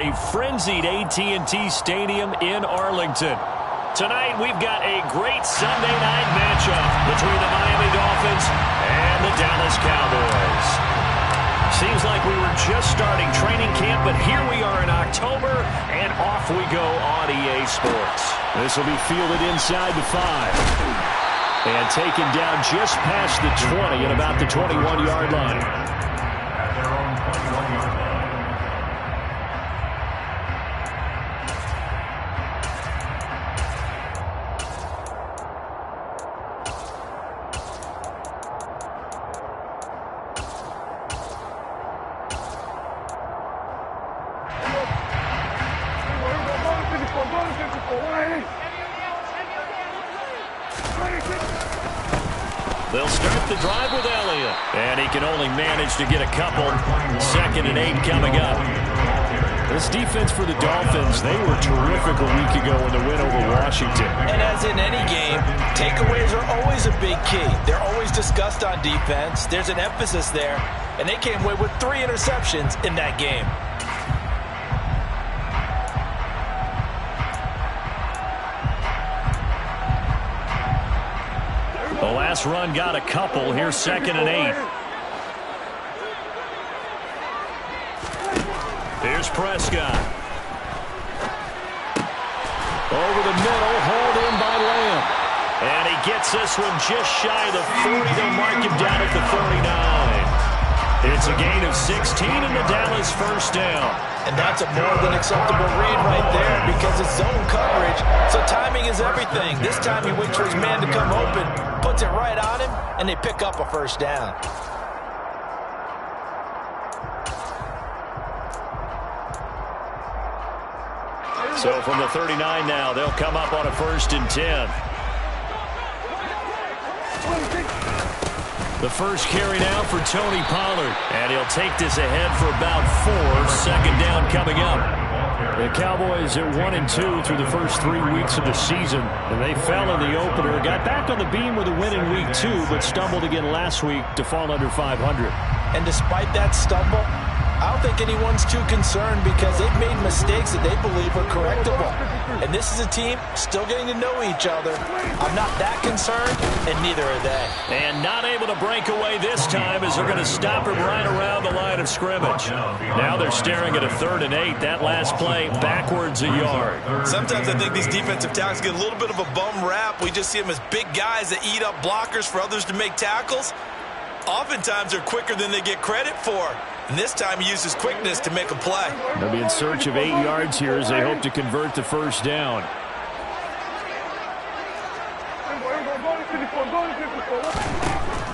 A frenzied AT&T Stadium in Arlington. Tonight we've got a great Sunday night matchup between the Miami Dolphins and the Dallas Cowboys. Seems like we were just starting training camp, but here we are in October, and off we go on EA Sports. This will be fielded inside the 5. And taken down just past the 20 at about the 21-yard line. They'll start the drive with Elliott, and he can only manage to get a couple. 2nd and 8 coming up. This defense for the Dolphins, they were terrific a week ago in the win over Washington. And as in any game, takeaways are always a big key. They're always discussed on defense. There's an emphasis there, and they came away with 3 interceptions in that game. The last run got a couple. Here's 2nd and 8. Here's Prescott. Over the middle, hauled in by Lamb. And he gets this one just shy of the 40. They'll mark him down at the 39. It's a gain of 16 in the Dallas first down. And that's a more than acceptable read right there because it's zone coverage. So timing is everything. This time he waits for his man to come open, puts it right on him, and they pick up a first down. So from the 39 now, they'll come up on a 1st and 10. The first carry now for Tony Pollard. And he'll take this ahead for about 4. 2nd down coming up. The Cowboys are 1-2 through the first 3 weeks of the season. And they fell in the opener. Got back on the beam with a win in week 2, but stumbled again last week to fall under 500. And despite that stumble, I don't think anyone's too concerned because they've made mistakes that they believe are correctable. And this is a team still getting to know each other. I'm not that concerned, and neither are they. And not able to break away this time as they're going to stop him right around the line of scrimmage. Now they're staring at a 3rd and 8. That last play backwards a yard. Sometimes I think these defensive tackles get a little bit of a bum rap. We just see them as big guys that eat up blockers for others to make tackles. Oftentimes they're quicker than they get credit for. And this time he uses quickness to make a play. They'll be in search of 8 yards here as they hope to convert the first down.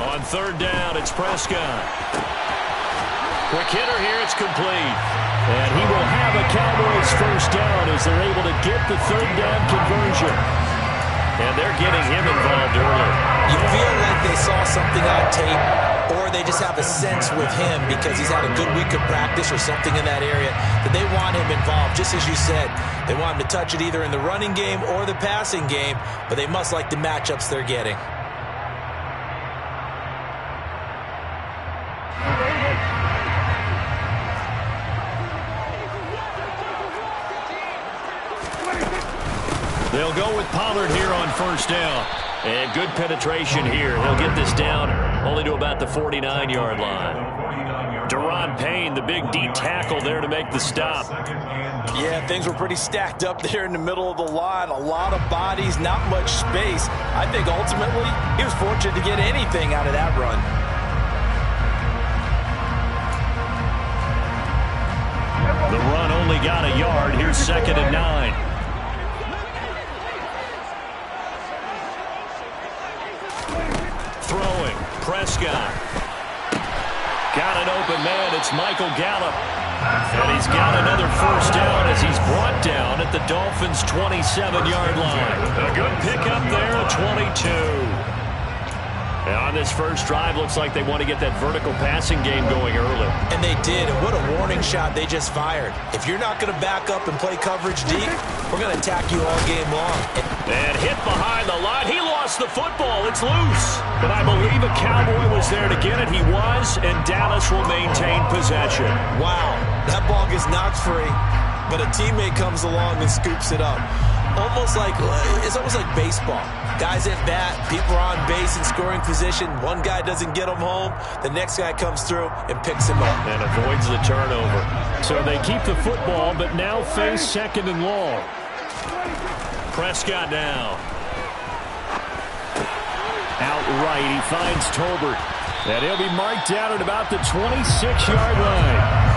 On 3rd down, it's Prescott. Quick hitter here, it's complete. And he will have a Cowboys first down as they're able to get the 3rd down conversion. And they're getting him involved early. You feel like they saw something on tape, or they just have a sense with him because he's had a good week of practice or something in that area that they want him involved. Just as you said, they want him to touch it either in the running game or the passing game, but they must like the matchups they're getting. They'll go with Pollard here on 1st down. And good penetration here. He'll get this down only to about the 49-yard line. Deron Payne, the big D tackle there to make the stop. Yeah, things were pretty stacked up there in the middle of the line. A lot of bodies, not much space. I think ultimately he was fortunate to get anything out of that run. The run only got a yard. Here's 2nd and 9. Throwing, Prescott. Got an open man, it's Michael Gallup. And he's got another first down as he's brought down at the Dolphins' 27-yard line. A good pickup there at 22. And on this first drive, looks like they want to get that vertical passing game going early. And they did, and what a warning shot they just fired. If you're not going to back up and play coverage deep, we're going to attack you all game long. And hit behind the line. He lost the football. It's loose. But I believe a Cowboy was there to get it. He was, and Dallas will maintain possession. Wow, that ball gets knocked free. but a teammate comes along and scoops it up. It's almost like baseball. Guys at bat, people are on base in scoring position. One guy doesn't get them home. The next guy comes through and picks him up. And avoids the turnover. So they keep the football, but now face second and long. Prescott now. Outright, he finds Tolbert. And he'll be marked down at about the 26-yard line.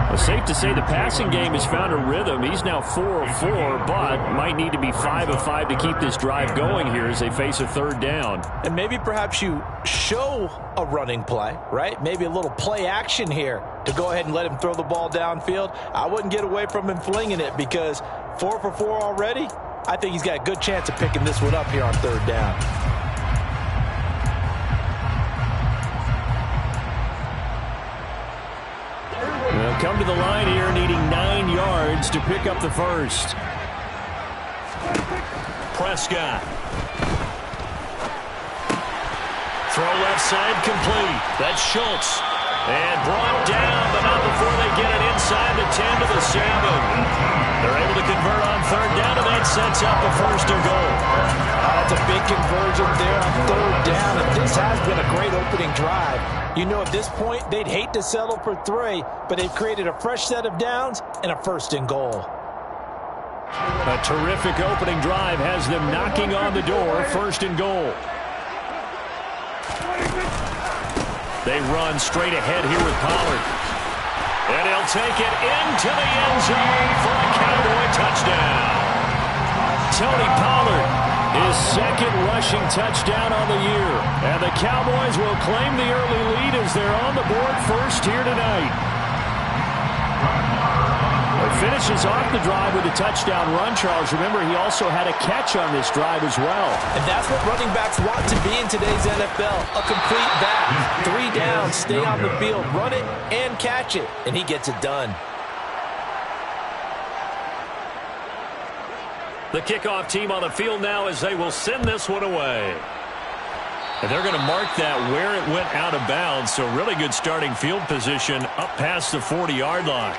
Well, safe to say the passing game has found a rhythm. He's now 4 of 4, but might need to be 5 of 5 to keep this drive going here as they face a third down. And maybe perhaps you show a running play, right? Maybe a little play action here to go ahead and let him throw the ball downfield. I wouldn't get away from him flinging it because 4 for 4 already. I think he's got a good chance of picking this one up here on third down. They'll come to the line here needing 9 yards to pick up the first. Prescott. Throw left side complete. That's Schultz. And brought down, but not before they get it inside the 10 to the 7. They're able to convert on third down, and that sets up a first and goal. That's a big conversion there on third down, and this has been a great opening drive. You know, at this point, they'd hate to settle for 3, but they've created a fresh set of downs and a first and goal. A terrific opening drive has them knocking on the door, first and goal. They run straight ahead here with Pollard. And he'll take it into the end zone for a Cowboy touchdown. Tony Pollard, his second rushing touchdown on the year. And the Cowboys will claim the early lead as they're on the board first here tonight. Finishes off the drive with a touchdown run, Charles. Remember, he also had a catch on this drive as well. And that's what running backs want to be in today's NFL. A complete back. 3 downs, stay on the field, run it, and catch it. And he gets it done. The kickoff team on the field now as they will send this one away. And they're going to mark that where it went out of bounds. So really good starting field position up past the 40-yard line.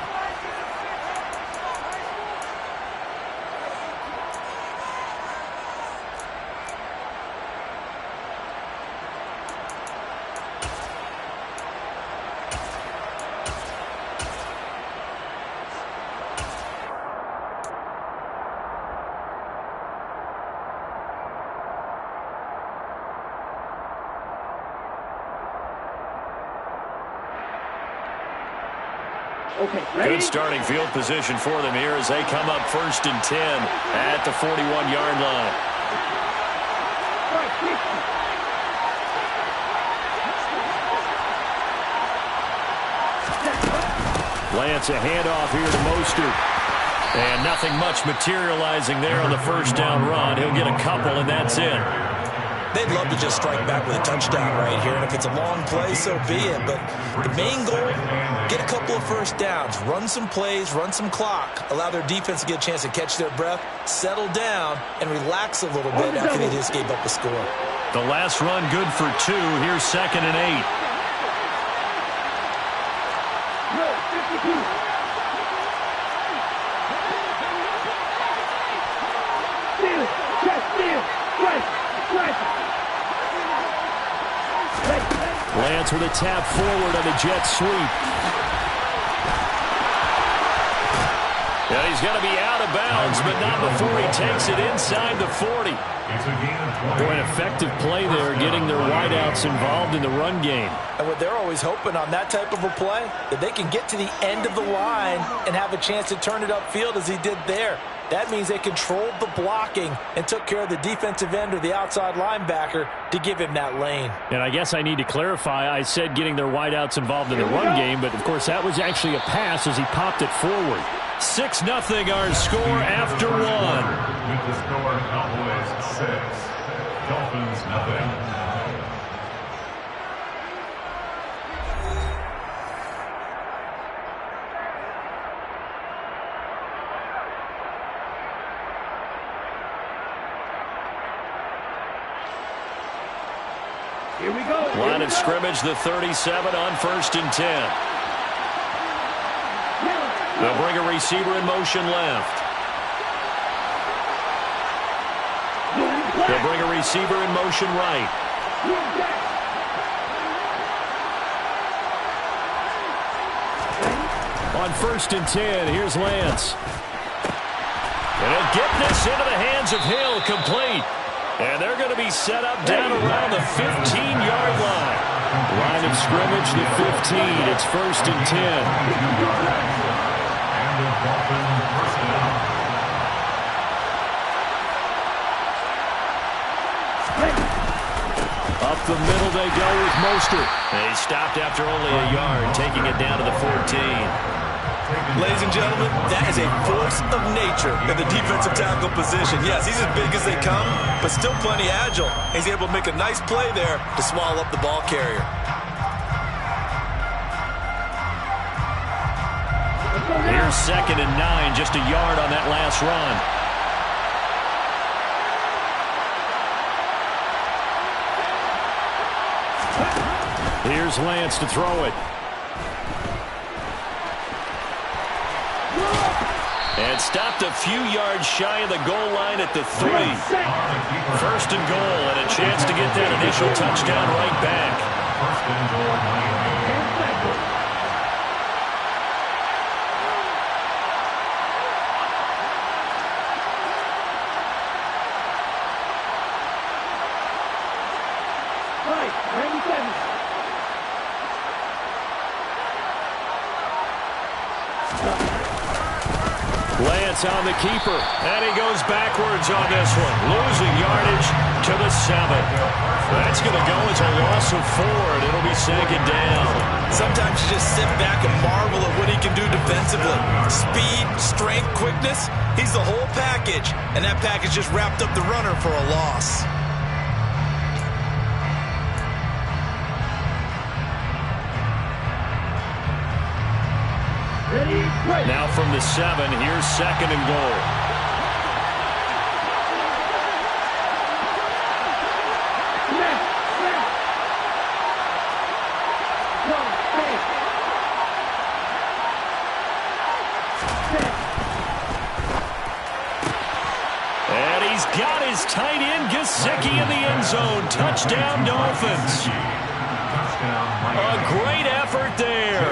Good starting field position for them here as they come up first and 10 at the 41-yard line. Lance, a handoff here to Mostert. And nothing much materializing there on the first down run. He'll get a couple, and that's it. They'd love to just strike back with a touchdown right here. And if it's a long play, so be it. But the main goal, get a couple of first downs. Run some plays, run some clock. Allow their defense to get a chance to catch their breath, settle down, and relax a little bit after they just gave up a score. The last run good for 2. Here's 2nd and 8. Lance with a tap forward on the jet sweep. And he's going to be out of bounds, but not before he takes it inside the 40. Boy, an effective play there, getting their wideouts involved in the run game. And what they're always hoping on that type of a play, that they can get to the end of the line and have a chance to turn it upfield as he did there. That means they controlled the blocking and took care of the defensive end or the outside linebacker to give him that lane. And I guess I need to clarify, I said getting their wideouts involved in the run game, but of course that was actually a pass as he popped it forward. 6-0 our score after 1. With the score, Cowboys 6, Dolphins nothing. Here we go. Line of scrimmage, the 37 on 1st and 10. They'll bring a receiver in motion left. They'll bring a receiver in motion right. On 1st and 10, here's Lance. And he'll get this into the hands of Hill, complete. And they're going to be set up down around the 15-yard line. Line of scrimmage, the 15. It's 1st and 10. And the Dolphins first down. Up the middle they go with Mostert. They stopped after only a yard, taking it down to the 14. Ladies and gentlemen, that is a force of nature in the defensive tackle position. Yes, he's as big as they come, but still plenty agile. He's able to make a nice play there to swallow up the ball carrier. Here's 2nd and 9, just a yard on that last run. Here's Lance to throw it. And stopped a few yards shy of the goal line at the 3. 1st and goal, and a chance to get that initial touchdown right back. 1st and goal, Miami. Lance on the keeper, and he goes backwards on this one, losing yardage to the 7. That's going to go as a loss of 4, and it'll be 2nd down. Sometimes you just sit back and marvel at what he can do defensively. Speed, strength, quickness, he's the whole package, and that package just wrapped up the runner for a loss. Now from the 7, here's 2nd and goal. And he's got his tight end, Gesicki, in the end zone. Touchdown, Dolphins. A great effort there.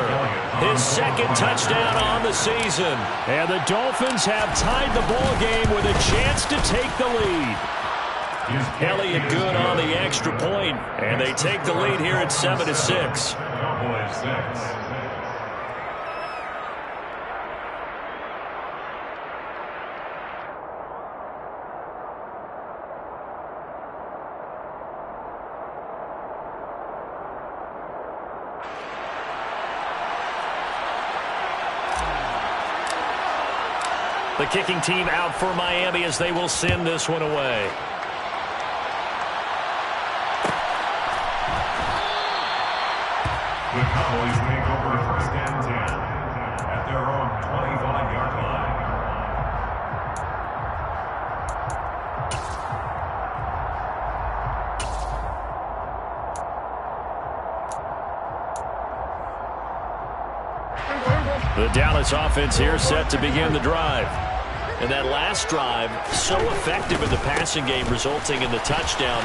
His 2nd touchdown on the season. And the Dolphins have tied the ball game with a chance to take the lead. Elliott good on the extra point, and they take the lead here at 7-6. Cowboys 6. The kicking team out for Miami as they will send this one away. The Cowboys take over 1st and 10 at their own 25-yard line. The Dallas offense here set to begin the drive. And that last drive, so effective in the passing game, resulting in the touchdown.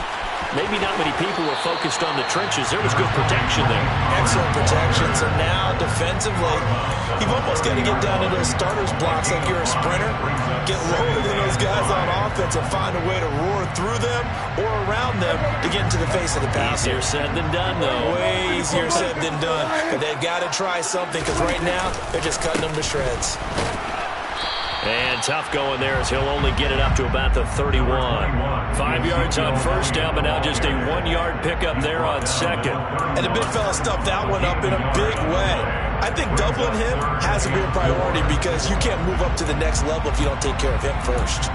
Maybe not many people were focused on the trenches. There was good protection there. Excellent protection. So now, defensively, you've almost got to get down to those starters blocks like you're a sprinter. Get lower than those guys on offense and find a way to roar through them or around them to get into the face of the passer. Easier said than done, though. Way easier said than done. But they've got to try something because right now, they're just cutting them to shreds. And tough going there as he'll only get it up to about the 31. 5 yards on 1st down, but now just a 1-yard pickup there on 2nd. And the big fella stuffed that one up in a big way. I think doubling him has to be a priority because you can't move up to the next level if you don't take care of him first.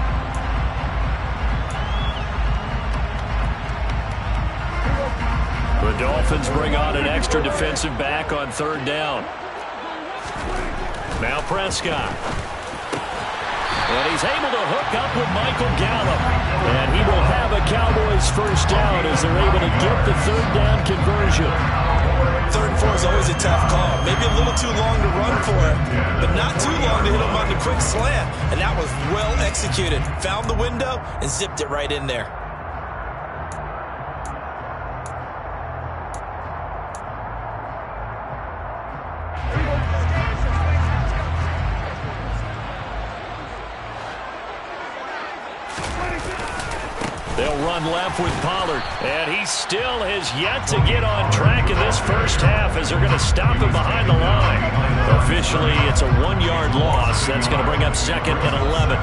The Dolphins bring on an extra defensive back on 3rd down. Now Prescott. And he's able to hook up with Michael Gallup. And he will have a Cowboys 1st down as they're able to get the 3rd down conversion. Third and 4 is always a tough call. Maybe a little too long to run for it, but not too long to hit him on the quick slant. And that was well executed. Found the window and zipped it right in there. They'll run left with Pollard, and he still has yet to get on track in this first half as they're going to stop him behind the line. Officially, it's a 1-yard loss. That's going to bring up 2nd and 11.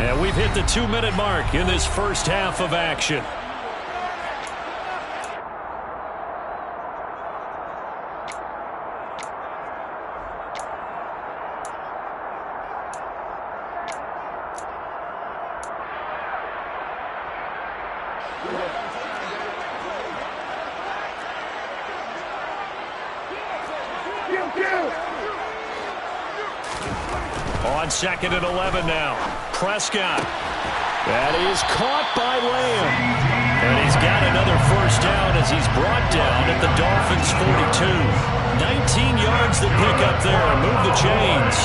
And we've hit the 2-minute mark in this first half of action. On 2nd and 11 now. Prescott. That is caught by Lamb. And he's got another first down as he's brought down at the Dolphins' 42. 19 yards to pick up there. Move the chains.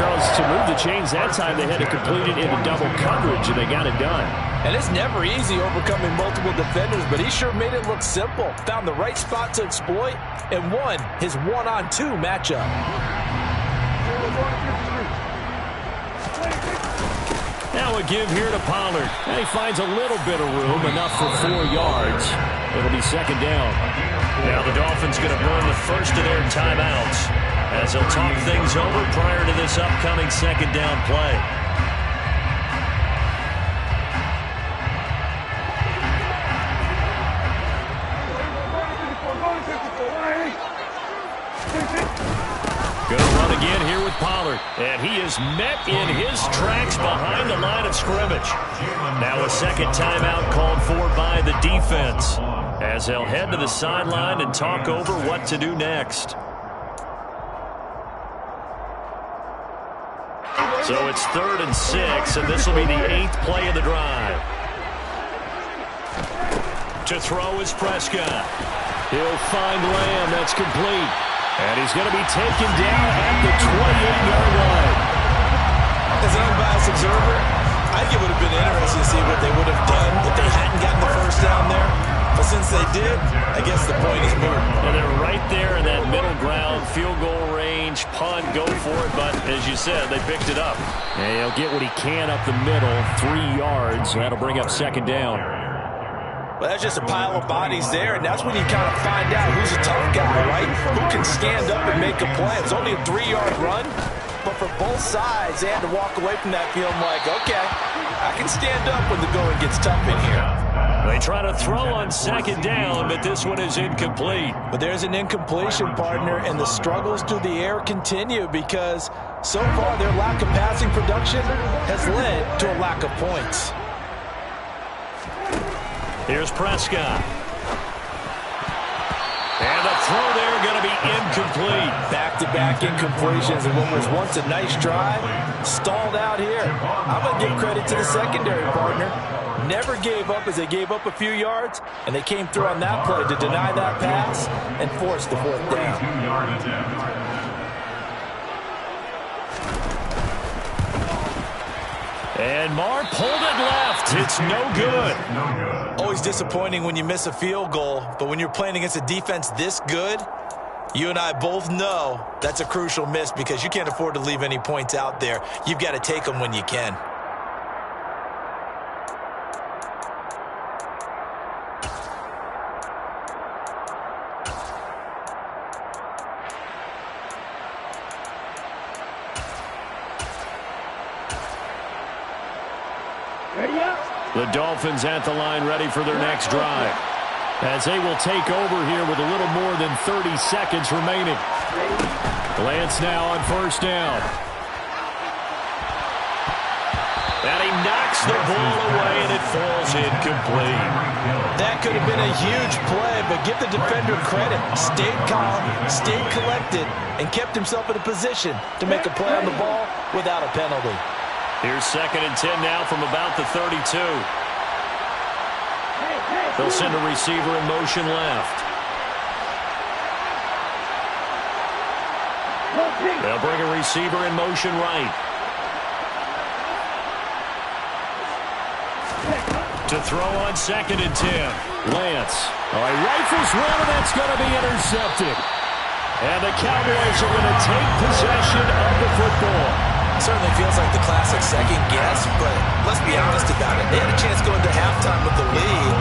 Charles, to move the chains that time, they had to complete it into double coverage, and they got it done. And it's never easy overcoming multiple defenders, but he sure made it look simple. Found the right spot to exploit and won his 1-on-2 matchup. Now a give here to Pollard. And he finds a little bit of room, enough for 4 yards. It'll be 2nd down. Now the Dolphins going to burn the first of their timeouts as they'll talk things over prior to this upcoming 2nd down play. Going to run again here with Pollard. And he is met in his tracks behind the line of scrimmage. Now a 2nd timeout called for by the defense as they'll head to the sideline and talk over what to do next. So it's 3rd and 6, and this will be the 8th play of the drive. To throw is Prescott. He'll find Lamb. That's complete. And he's going to be taken down at the 28-yard line. As an unbiased observer, I think it would have been interesting to see what they would have done if they hadn't gotten the first down there. But since they did, I guess the point is moved. And they're right there in that middle ground, field goal range, punt, go for it. But as you said, they picked it up. And he'll get what he can up the middle, 3 yards. That'll bring up 2nd down. Well, that's just a pile of bodies there, and that's when you kind of find out who's a tough guy, right? Who can stand up and make a play. It's only a 3-yard run, but for both sides, they had to walk away from that feeling like, okay, I can stand up when the going gets tough in here. They try to throw on 2nd down, but this one is incomplete. But there's an incompletion, partner, and the struggles through the air continue because so far their lack of passing production has led to a lack of points. Here's Prescott. And the throw there going to be incomplete. Back-to-back incompletions, and what was once a nice drive, stalled out here. I'm going to give credit to the secondary, partner. Never gave up as they gave up a few yards, and they came through on that play to deny that pass and force the 4th down. And Marr pulled it left. It's no good. Always disappointing when you miss a field goal, but when you're playing against a defense this good, you and I both know that's a crucial miss because you can't afford to leave any points out there. You've got to take them when you can. The Dolphins at the line ready for their next drive as they will take over here with a little more than 30 seconds remaining. Lance now on 1st down. And he knocks the ball away, and it falls incomplete. That could have been a huge play, but give the defender credit. Stayed calm, stayed collected, and kept himself in a position to make a play on the ball without a penalty. Here's 2nd and 10 now from about the 32. They'll send a receiver in motion left. They'll bring a receiver in motion right. To throw on 2nd and 10. Lance. He rifles one, and that's going to be intercepted. And the Cowboys are going to take possession of the football. Certainly feels like the classic second guess, but let's be honest about it. They had a chance going to halftime with the lead.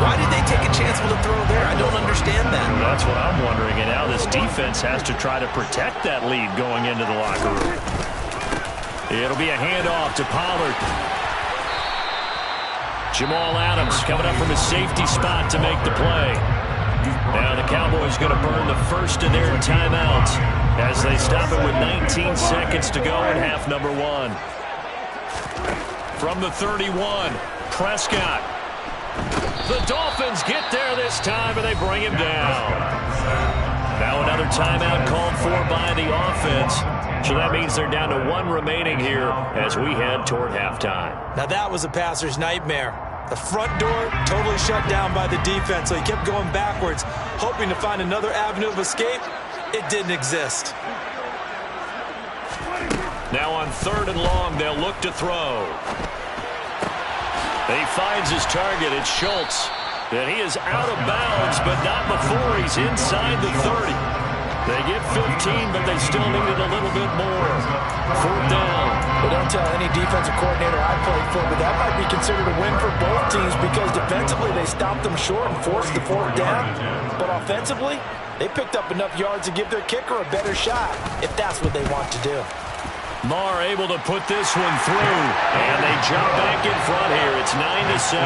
Why did they take a chance with a throw there? I don't understand that. That's what I'm wondering, and now this defense has to try to protect that lead going into the locker room. It'll be a handoff to Pollard. Jamal Adams coming up from his safety spot to make the play. Now the Cowboys going to burn the first of their timeouts as they stop it with 19 seconds to go in half number 1. From the 31, Prescott. The Dolphins get there this time, and they bring him down. Now another timeout called for by the offense. So that means they're down to 1 remaining here as we head toward halftime. Now that was a passer's nightmare. The front door totally shut down by the defense, so he kept going backwards, hoping to find another avenue of escape. It didn't exist. Now on 3rd and long, they'll look to throw. He finds his target. It's Schultz. And he is out of bounds, but not before he's inside the 30. They get 15, but they still needed a little bit more. 4th down. Well, don't tell any defensive coordinator I played for, but that might be considered a win for both teams because defensively they stopped them short and forced the 4th down. But offensively, they picked up enough yards to give their kicker a better shot if that's what they want to do. Marr able to put this one through, and they jump back in front here. It's 9-7.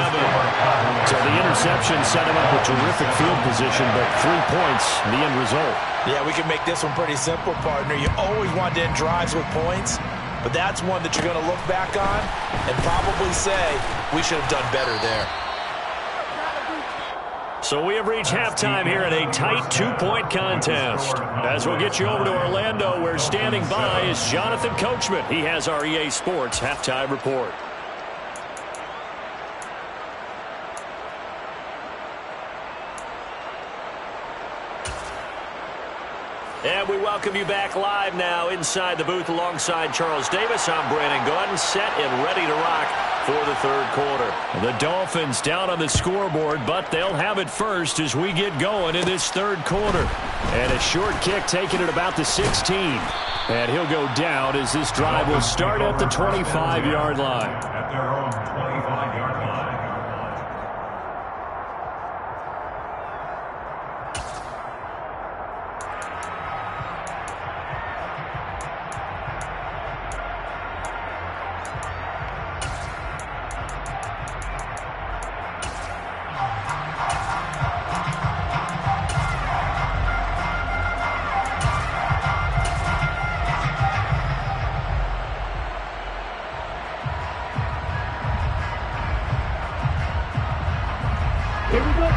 So the interception set him up with terrific field position, but 3 points, the end result. Yeah, we can make this one pretty simple, partner. You always want to end drives with points, but that's one that you're going to look back on and probably say, we should have done better there. So we have reached halftime here in a tight 2-point contest. As we'll get you over to Orlando, where standing by is Jonathan Coachman. He has our EA Sports halftime report. And we welcome you back live now inside the booth alongside Charles Davis. I'm Brandon Gaudin, set and ready to rock for the 3rd quarter. The Dolphins down on the scoreboard, but they'll have it first as we get going in this 3rd quarter. And a short kick taken at about the 16. And he'll go down as this drive will start at the 25-yard line. At their own 25-yard line.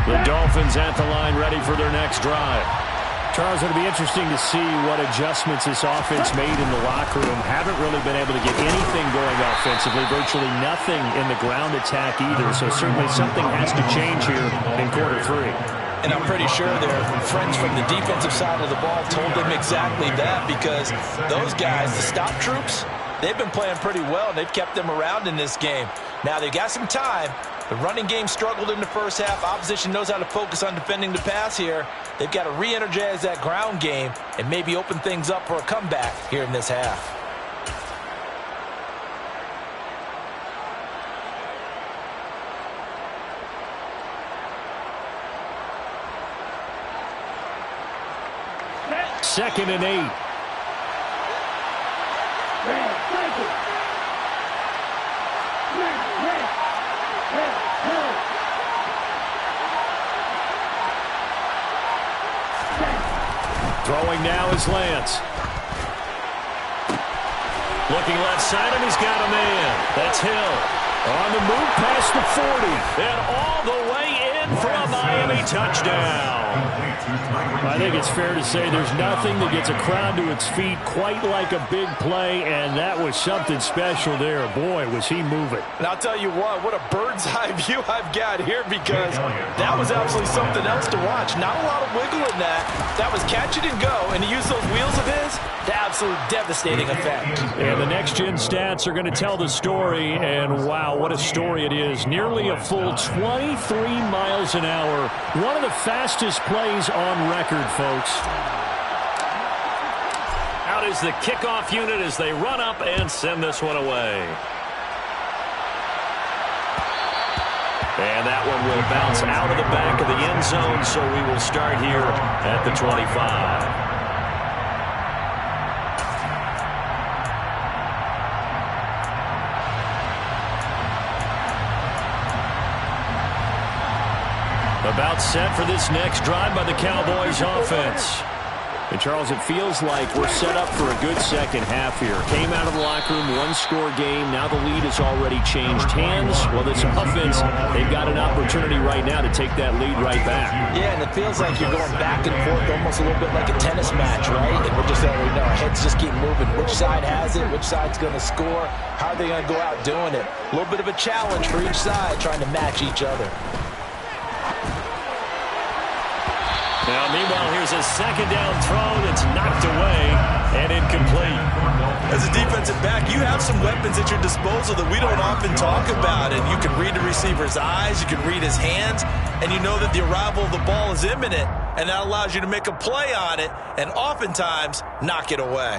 The Dolphins at the line ready for their next drive. Charles, it'll be interesting to see what adjustments this offense made in the locker room. Haven't really been able to get anything going offensively, virtually nothing in the ground attack either. So certainly something has to change here in quarter 3. And I'm pretty sure their friends from the defensive side of the ball told them exactly that, because those guys, the stop troops, they've been playing pretty well, and they've kept them around in this game. Now, they've got some time. The running game struggled in the first half. Opposition knows how to focus on defending the pass here. They've got to re-energize that ground game and maybe open things up for a comeback here in this half. Second and 8. Throwing now is Lance. Looking left side, and he's got a man. That's Hill. On the move past the 40. And all the way in for a Miami touchdown. I think it's fair to say there's nothing that gets a crowd to its feet quite like a big play, and that was something special there. Boy, was he moving. And I'll tell you what a bird's eye view I've got here, because that was absolutely something else to watch. Not a lot of wiggle in that. That was catch it and go, and to use those wheels of his, the absolute devastating effect. And the next-gen stats are going to tell the story, and wow, what a story it is. Nearly a full 23 miles an hour. One of the fastest plays on record, folks. Out is the kickoff unit as they run up and send this one away. And that one will bounce out of the back of the end zone, so we will start here at the 25. About set for this next drive by the Cowboys offense. And Charles, it feels like we're set up for a good second half here. Came out of the locker room, one-score game. Now the lead has already changed hands. Well, this offense, they've got an opportunity right now to take that lead right back. Yeah, and it feels like you're going back and forth almost a little bit like a tennis match, right? And we're just letting you know, our heads just keep moving. Which side has it? Which side's going to score? How are they going to go out doing it? A little bit of a challenge for each side, trying to match each other. Now, meanwhile, here's a second down throw that's knocked away and incomplete. As a defensive back, you have some weapons at your disposal that we don't often talk about. And you can read the receiver's eyes, you can read his hands, and you know that the arrival of the ball is imminent. And that allows you to make a play on it and oftentimes knock it away.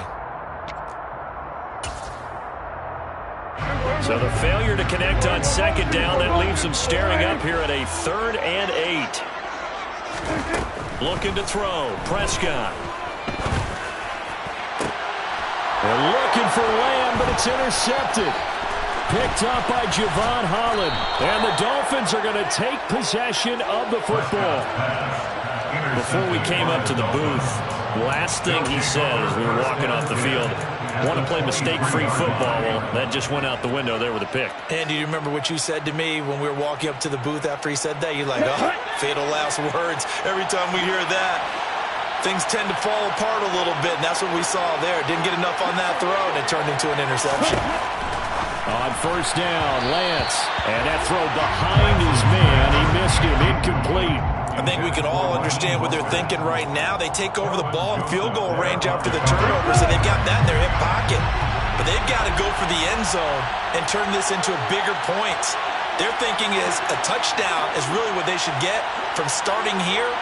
So the failure to connect on second down, that leaves them staring up here at a 3rd and 8. Looking to throw. Prescott. They're looking for Lamb, but it's intercepted. Picked up by Javon Holland. And the Dolphins are going to take possession of the football. Before we came up to the booth, last thing he said as we were walking off the field, want to play mistake-free football. Well, that just went out the window there with a pick. And do you remember what you said to me when we were walking up to the booth after he said that? You're like, oh, fatal last words. Every time we hear that, things tend to fall apart a little bit, and that's what we saw there. Didn't get enough on that throw, and it turned into an interception. On first down, Lance. And that throw behind his man. He missed him. Incomplete. I think we can all understand what they're thinking right now. They take over the ball in field goal range after the turnover, so they've got that in their hip pocket. But they've got to go for the end zone and turn this into a bigger point. Their thinking is a touchdown is really what they should get from starting here.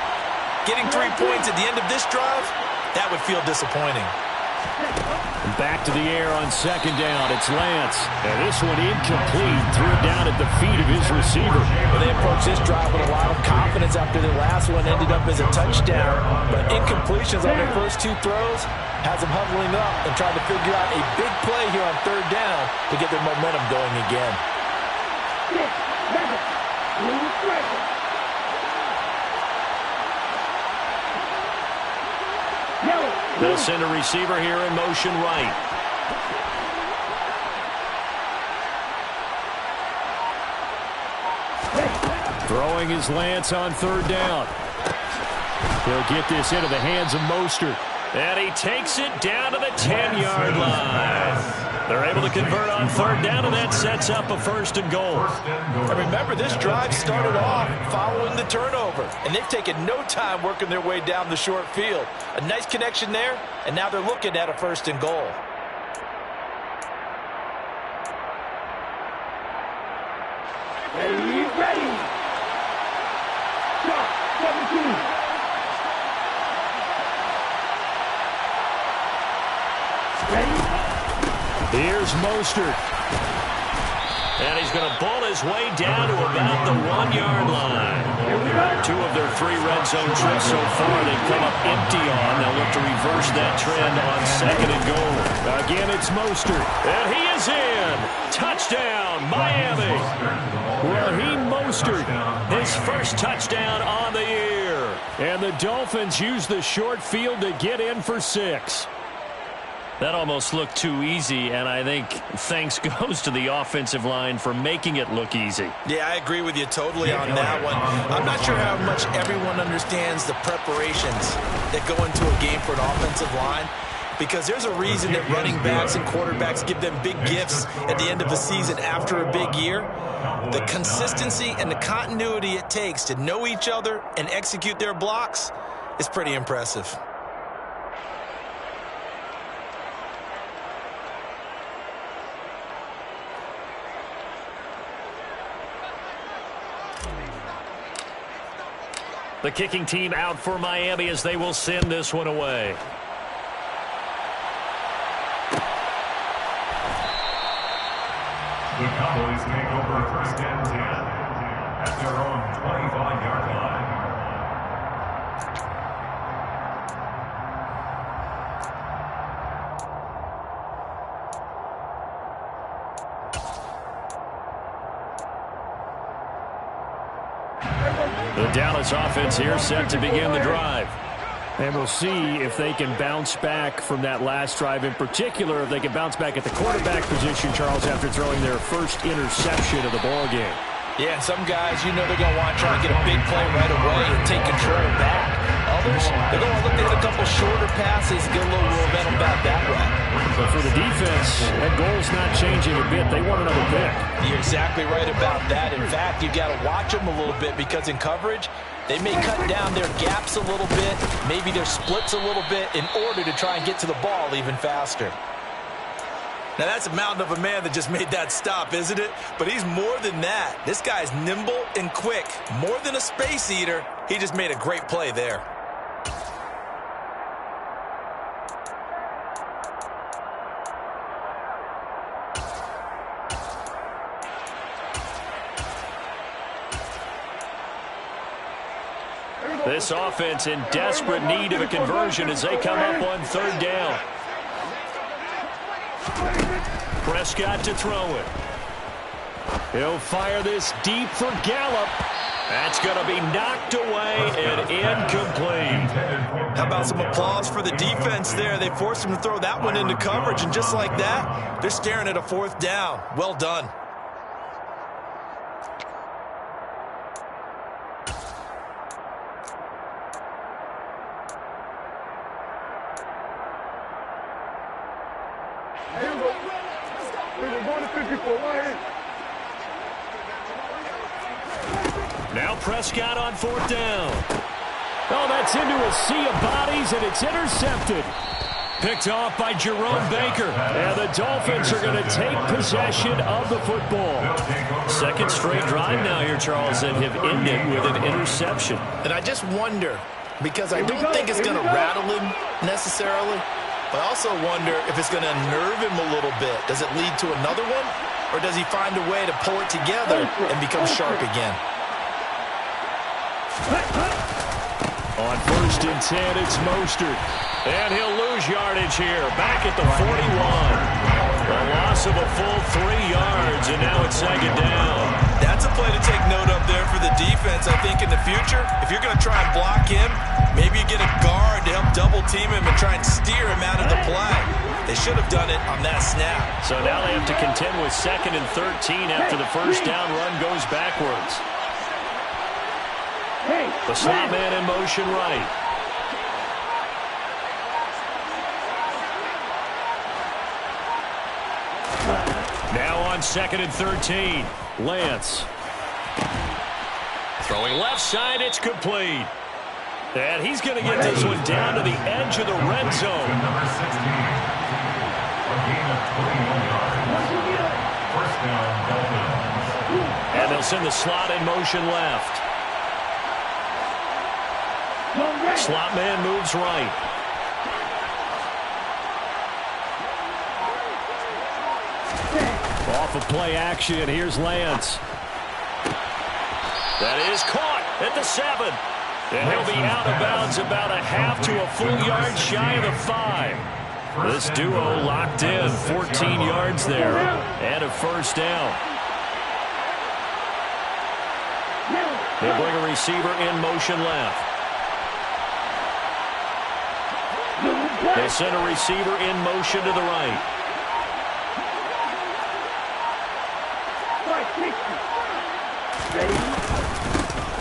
Getting 3 points at the end of this drive, that would feel disappointing. Back to the air on second down. It's Lance. And this one incomplete. Threw it down at the feet of his receiver. Well, they approached this drive with a lot of confidence after their last one ended up as a touchdown. But incompletions on their first 2 throws has them huddling up and trying to figure out a big play here on third down to get their momentum going again. They'll send a receiver here in motion right. Throwing his Lance on third down. He'll get this into the hands of Mostert. And he takes it down to the 10-yard line. They're able to convert on third down, and that sets up a 1st and goal. And remember, this drive started off following the turnover, and they've taken no time working their way down the short field. A nice connection there, and now they're looking at a 1st and goal. Ready. Stop. 17. Here's Mostert. And he's going to bull his way down to about the 1-yard line. 2 of their 3 red zone trips so far they've come up empty on. They'll look to reverse that trend on 2nd and goal. Again, it's Mostert. And he is in. Touchdown, Miami. Raheem Mostert. His first touchdown on the year. And the Dolphins use the short field to get in for 6. That almost looked too easy, and I think thanks goes to the offensive line for making it look easy. Yeah, I agree with you totally on that one. I'm not sure how much everyone understands the preparations that go into a game for an offensive line, because there's a reason that running backs and quarterbacks give them big gifts at the end of the season after a big year. The consistency and the continuity it takes to know each other and execute their blocks is pretty impressive. The kicking team out for Miami as they will send this one away. The Cowboys take over 1st and 10 at their own 25-yard line. The Dallas offense here set to begin the drive. And we'll see if they can bounce back from that last drive, in particular if they can bounce back at the quarterback position, Charles, after throwing their first interception of the ball game. Yeah, and some guys, you know they're going to want to try and get a big play right away and take control back. Others, they're going to look to hit a couple shorter passes and get a little momentum back that way. But for the defense, that goal's not changing a bit. They want another pick. You're exactly right about that. In fact, you've got to watch them a little bit, because in coverage, they may cut down their gaps a little bit, maybe their splits a little bit, in order to try and get to the ball even faster. Now, that's a mountain of a man that just made that stop, isn't it? But he's more than that. This guy's nimble and quick. More than a space eater, he just made a great play there. This offense in desperate need of a conversion as they come up on 3rd down. Prescott to throw it. He'll fire this deep for Gallup. That's going to be knocked away and incomplete. How about some applause for the defense there? They forced him to throw that one into coverage, and just like that, they're staring at a 4th down. Well done. Now Prescott on 4th down. Oh, that's into a sea of bodies, and it's intercepted. Picked off by Jerome Baker. And the Dolphins are going to take possession of the football. 2nd straight drive now here, Charles, that have ended with an interception. And I just wonder, because I don't think it's going to rattle him necessarily, but I also wonder if it's going to unnerve him a little bit. Does it lead to another one? Or does he find a way to pull it together and become sharp again? On 1st and 10, it's Mostert. And he'll lose yardage here. Back at the 41. A loss of a full 3 yards, and now it's 2nd down. That's a play to take note of there for the defense, I think, in the future. If you're going to try and block him, maybe you get a guard to help double-team him and try and steer him out of the play. They should have done it on that snap. So now they have to contend with 2nd and 13 after the 1st down run goes backwards. The slot man in motion right. Now on 2nd and 13, Lance. Throwing left side, it's complete. And he's going to get this one down to the edge of the red zone. Number 16. A gain of 21 yards. 1st down, Dolphins. And they'll send the slot in motion left. Slot man moves right. Off of play action, here's Lance. That is caught at the 7. And he'll be out of bounds about a half to a full yard shy of the 5. This duo locked in, 14 yards there, and a 1st down. They bring a receiver in motion left. They'll send a receiver in motion to the right.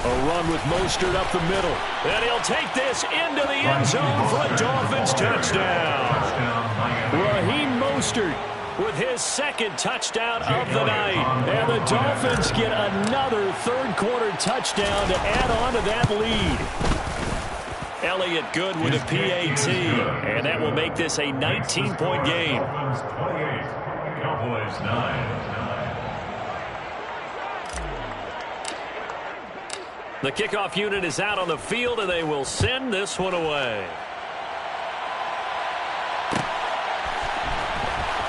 A run with Mostert up the middle. And he'll take this into the end zone for a Dolphins touchdown. Raheem Mostert with his second touchdown of the night. And the Dolphins get another third-quarter touchdown to add on to that lead. Elliott good with a PAT. And that will make this a 19-point game. Dolphins 28, Cowboys 9. The kickoff unit is out on the field, and they will send this one away.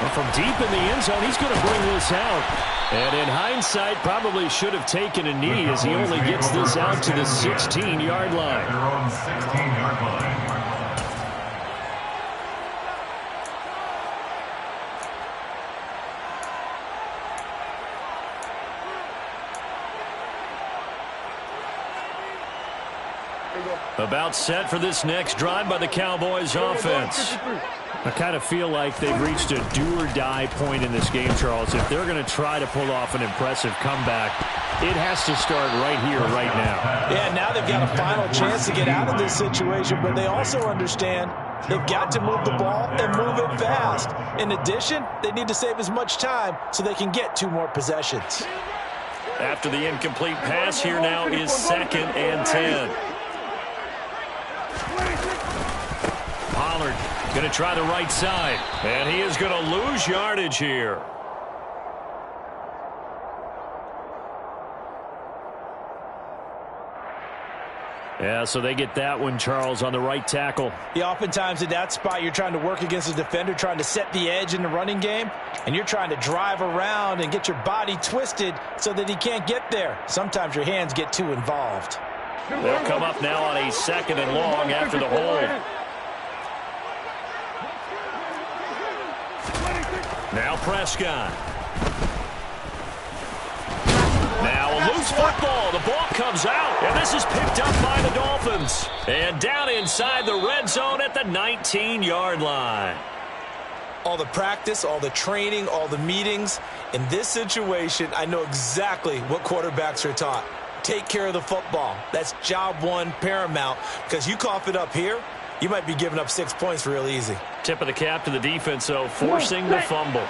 Well, from deep in the end zone, he's going to bring this out. And in hindsight, probably should have taken a knee as he only gets this out to the 16-yard line. Their own 16-yard line. About set for this next drive by the Cowboys offense. I kind of feel like they've reached a do-or-die point in this game, Charles. If they're going to try to pull off an impressive comeback, it has to start right here, right now. Yeah, now they've got a final chance to get out of this situation, but they also understand they've got to move the ball and move it fast. In addition, they need to save as much time so they can get 2 more possessions. After the incomplete pass, here now is 2nd and 10. Pollard going to try the right side, and he is going to lose yardage here. Yeah, so they get that one, Charles, on the right tackle. Yeah, oftentimes in that spot, you're trying to work against a defender, trying to set the edge in the running game, and you're trying to drive around and get your body twisted so that he can't get there. Sometimes your hands get too involved. They'll come up now on a 2nd and long after the hold. Now Prescott. Now a loose football. The ball comes out, and this is picked up by the Dolphins. And down inside the red zone at the 19-yard line. All the practice, all the training, all the meetings. In this situation, I know exactly what quarterbacks are taught. Take care of the football. That's job one, paramount, because you cough it up here, you might be giving up 6 points real easy. Tip of the cap to the defense, though, forcing the fumble.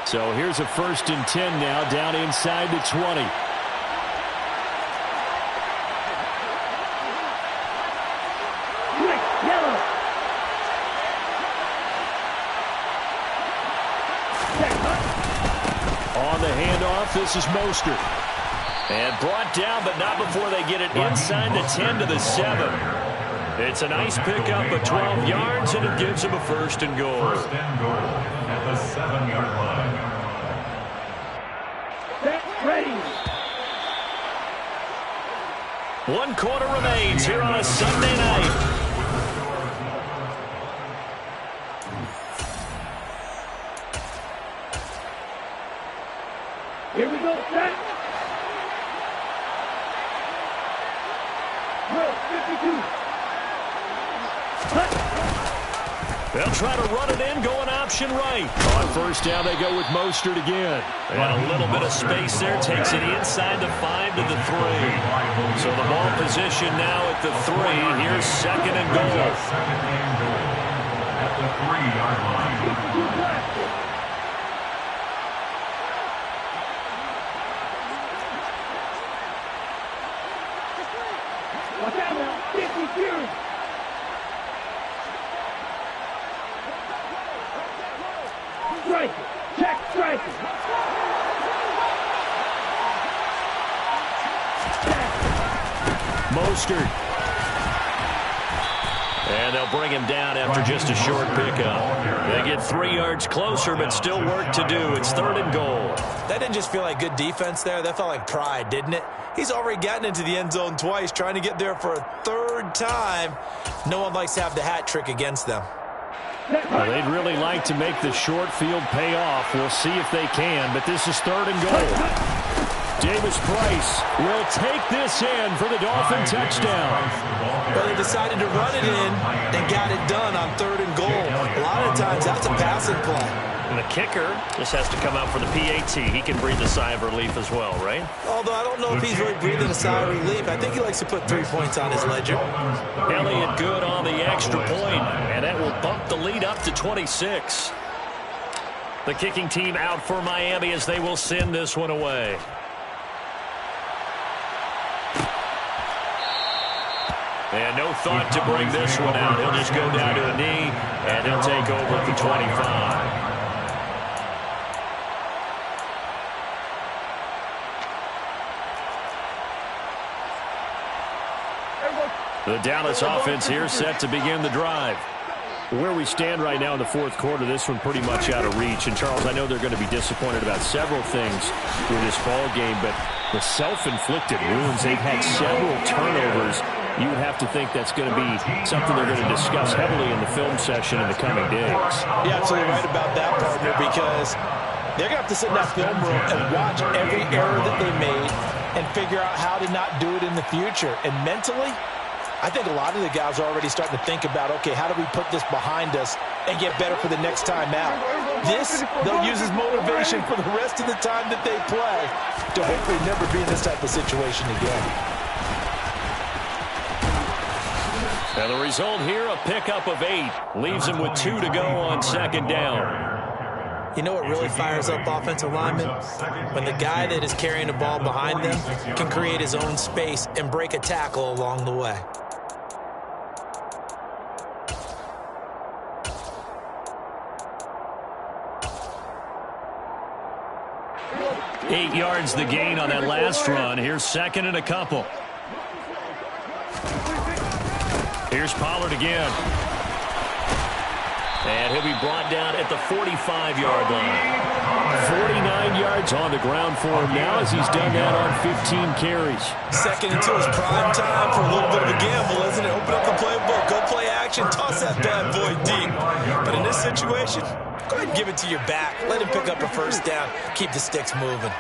So here's a 1st and 10 now, down inside the 20. On the handoff, this is Mostert. And brought down, but not before they get it inside the 10 to the 7. It's a nice pickup of 12 yards, and it gives them a 1st and goal. 1st and goal at the 7-yard line. Set, ready. 1 quarter remains here on a Sunday night. Here we go, set. Drill 52. They'll try to run it in, going option right. On 1st down, they go with Mostert again. And a little bit of space there, takes it inside the 5 to the 3. So the ball position now at the 3. Here's 2nd and goal. 2nd and goal at the 3-yard line. Watch out now, 52. Strike it. Check strike it. Mostert. And they'll bring him down after just a short pickup. They get 3 yards closer, but still work to do. It's 3rd and goal. That didn't just feel like good defense there. That felt like pride, didn't it? He's already gotten into the end zone twice, trying to get there for a 3rd time. No one likes to have the hat trick against them. Well, they'd really like to make the short field pay off. We'll see if they can, but this is 3rd and goal. Davis-Price will take this in for the Dolphin touchdown. Well, they decided to run it in and got it done on 3rd and goal. A lot of times, that's a passing play. And the kicker just has to come out for the PAT. He can breathe a sigh of relief as well, right? Although I don't know if he's really breathing a sigh of relief. I think he likes to put 3 points on his ledger. Elliott good on the extra point, and that will bump the lead up to 26. The kicking team out for Miami as they will send this one away. And no thought to bring this one out. He'll just go down to a knee, and he'll take over at the 25. The Dallas offense here set to begin the drive. Where we stand right now in the fourth quarter, this one pretty much out of reach. And, Charles, I know they're going to be disappointed about several things with this ball game, but the self-inflicted wounds, they've had several turnovers. You would have to think that's going to be something they're going to discuss heavily in the film session in the coming days. You're absolutely right about that, partner, because they're going to have to sit in that film room and watch every error that they made and figure out how to not do it in the future. And mentally, I think a lot of the guys are already starting to think about, okay, how do we put this behind us and get better for the next time out? This, they'll use as motivation for the rest of the time that they play to hopefully never be in this type of situation again. And the result here, a pickup of 8. Leaves him with 2 to go on 2nd down. You know what really fires up offensive linemen? When the guy that is carrying the ball behind them can create his own space and break a tackle along the way. 8 yards the gain on that last run. Here's 2nd and a couple. Here's Pollard again. And he'll be brought down at the 45-yard line. 49 yards on the ground for him now as he's done that on 15 carries. 2nd until it's prime time for a little bit of a gamble, isn't it? Open up the playbook, go play action, toss that bad boy deep. But in this situation, go ahead and give it to your back. Let him pick up a 1st down. Keep the sticks moving.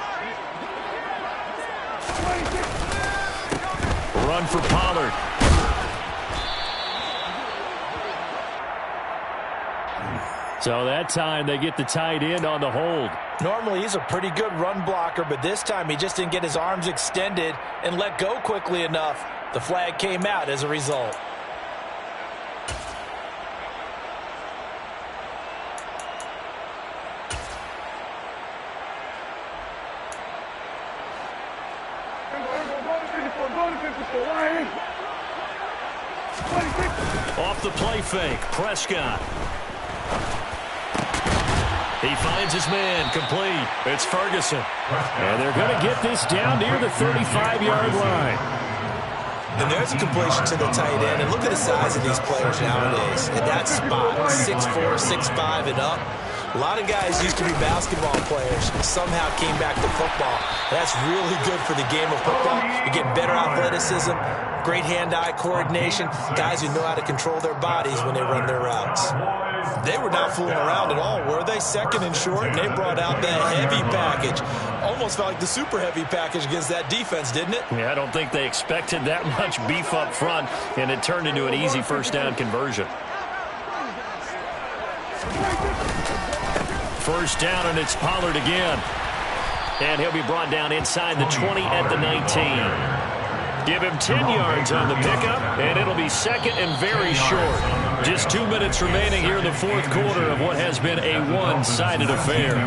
Run for Pollard. So that time they get the tight end on the hold. Normally he's a pretty good run blocker, but this time he just didn't get his arms extended and let go quickly enough. The flag came out as a result. Off the play fake, Prescott. He finds his man, complete. It's Ferguson. And they're going to get this down near the 35-yard line. And there's a completion to the tight end. And look at the size of these players nowadays. At that spot, 6'4", 6'5", and up. A lot of guys used to be basketball players, somehow came back to football. That's really good for the game of football. You get better athleticism, great hand-eye coordination, guys who know how to control their bodies when they run their routes. They were not fooling around at all, were they? 2nd and short, and they brought out the heavy package. Almost felt like the super heavy package against that defense, didn't it? Yeah, I don't think they expected that much beef up front, and it turned into an easy 1st down conversion. 1st down, and it's Pollard again. And he'll be brought down inside the 20 at the 19. Give him 10 yards on the pickup, and it'll be 2nd and very short. Just 2 minutes remaining here in the fourth quarter of what has been a one-sided affair.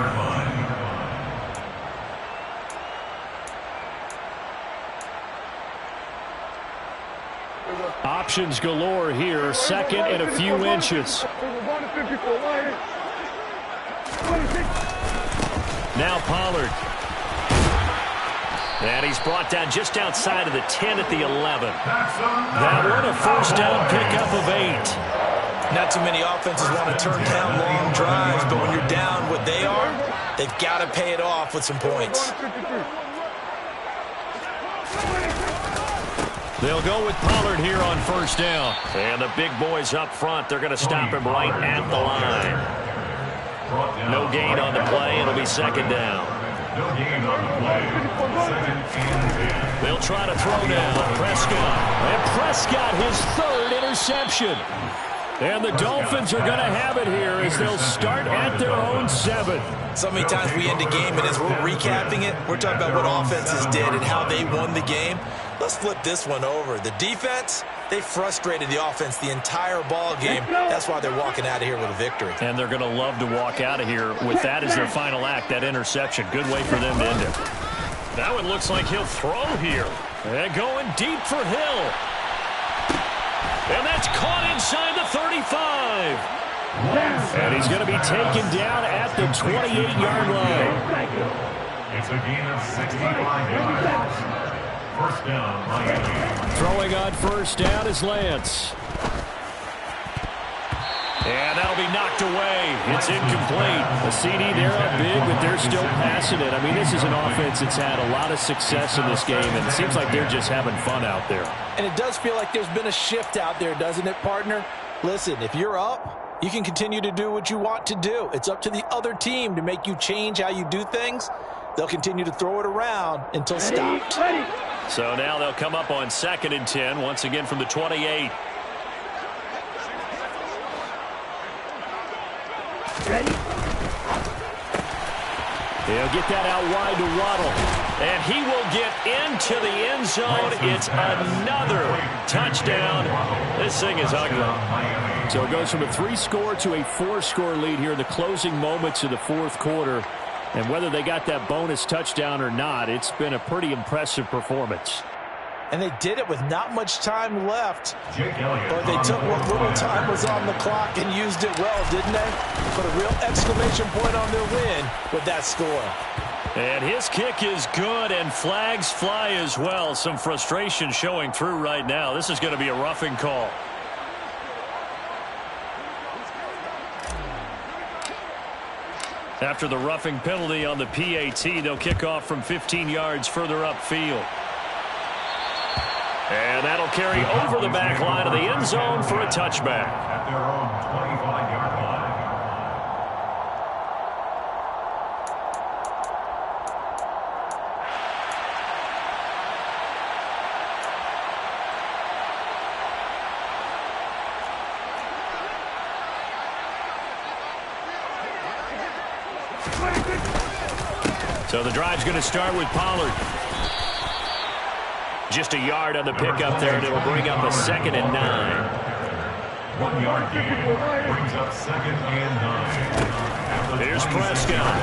Options galore here. 2nd and a few inches. Now Pollard. And he's brought down just outside of the 10 at the 11. That one a 1st down pickup of 8. Not too many offenses want to turn down long drives, but when you're down what they are, they've got to pay it off with some points. They'll go with Pollard here on 1st down. And the big boys up front, they're going to stop him right at the line. No gain on the play. It'll be 2nd down. No gain on the play. 2nd and 10. They'll try to throw now. Prescott. And Prescott, his 3rd interception. And the Dolphins are going to have it here as they'll start at their own 7. So many times we end a game, and as we're recapping it, we're talking about what offenses did and how they won the game. Let's flip this one over. The defense, they frustrated the offense the entire ball game. That's why they're walking out of here with a victory. And they're going to love to walk out of here with that as their final act, that interception. Good way for them to end it. That one looks like he'll throw here. And going deep for Hill. And that's caught inside the 35. And he's going to be taken down at the 28-yard line. It's a gain of 65 yards. First down, Miami. Throwing on first down is Lance. And that'll be knocked away. It's incomplete. A CD, they're up big, but they're still passing it. I mean, this is an offense that's had a lot of success in this game, and it seems like they're just having fun out there. And it does feel like there's been a shift out there, doesn't it, partner? Listen, if you're up, you can continue to do what you want to do. It's up to the other team to make you change how you do things. They'll continue to throw it around until stopped. So now they'll come up on 2nd and 10, once again from the 28. Ready? He'll get that out wide to Waddle. And he will get into the end zone. It's another touchdown. This thing is ugly. So it goes from a 3-score to a 4-score lead here in the closing moments of the 4th quarter. And whether they got that bonus touchdown or not, it's been a pretty impressive performance. And they did it with not much time left. Jake Elliott. But they took what little time was on the clock and used it well, didn't they? Put a real exclamation point on their win with that score. And his kick is good, and flags fly as well. Some frustration showing through right now. This is going to be a roughing call. After the roughing penalty on the PAT, they'll kick off from 15 yards further upfield. And that'll carry over the back line of the end zone for a touchback. At their own 25-yard line. So the drive's going to start with Pollard. Just a yard on the pickup there, and it'll bring up a 2nd and 9. 1-yard gain brings up 2nd and 9. Here's Prescott.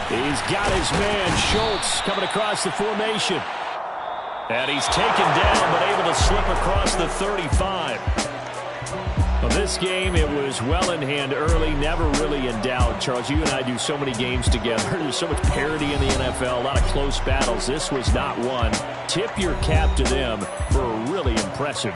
He's got his man, Schultz, coming across the formation. And he's taken down, but able to slip across the 35. Well, this game, it was well in hand early, never really in doubt. Charles, you and I do so many games together. There's so much parity in the NFL, a lot of close battles. This was not one. Tip your cap to them for a really impressive